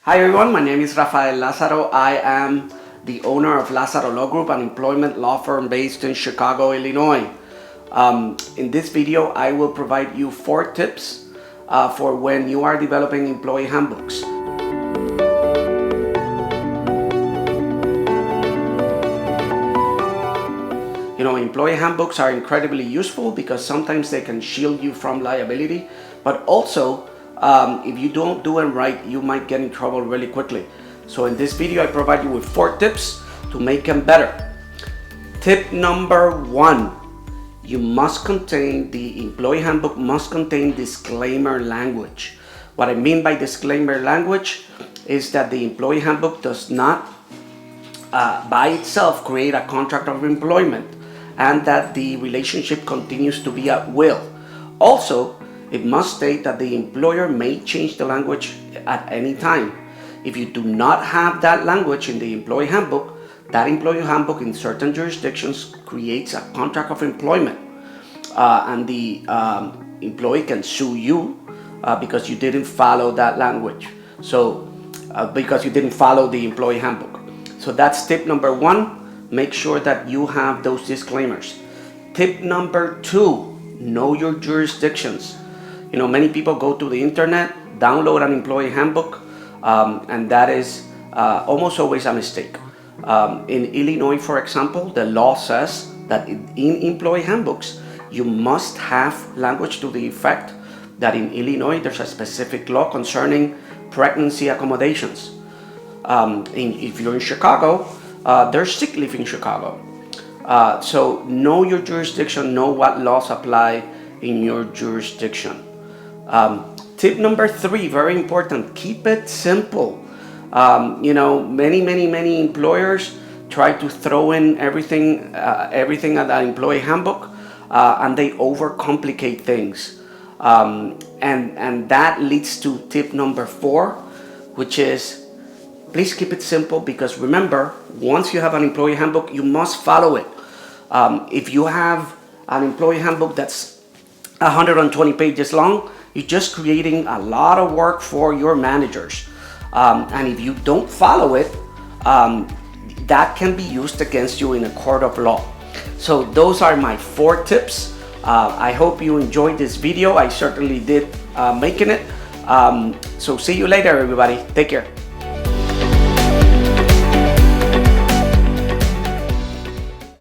Hi everyone, my name is Rafael Lazaro. I am the owner of Lazaro Law Group, an employment law firm based in Chicago, Illinois. In this video, I will provide you 4 tips for when you are developing employee handbooks. Employee handbooks are incredibly useful because sometimes they can shield you from liability, but also if you don't do it right, you might get in trouble really quickly. So in this video, I provide you with 4 tips to make them better. Tip number 1, the employee handbook must contain disclaimer language. What I mean by disclaimer language is that the employee handbook does not by itself create a contract of employment, and that the relationship continues to be at will. Also, it must state that the employer may change the language at any time. If you do not have that language in the employee handbook, that employee handbook in certain jurisdictions creates a contract of employment, and the employee can sue you because you didn't follow that language. So, because you didn't follow the employee handbook. So that's tip number 1. Make sure that you have those disclaimers. Tip number 2, know your jurisdictions. Many people go to the internet, download an employee handbook, and that is almost always a mistake. In Illinois, for example, the law says that in employee handbooks, you must have language to the effect that in Illinois, there's a specific law concerning pregnancy accommodations. If you're in Chicago, there's sick leave in Chicago. So know your jurisdiction, know what laws apply in your jurisdiction. Tip number 3, very important, keep it simple. Many employers try to throw in everything at that employee handbook, and they overcomplicate things. And that leads to tip number 4, which is, please keep it simple, because remember, once you have an employee handbook, you must follow it. If you have an employee handbook that's 120 pages long, you're just creating a lot of work for your managers. And if you don't follow it, that can be used against you in a court of law. So those are my 4 tips. I hope you enjoyed this video. I certainly did making it. So see you later, everybody. Take care.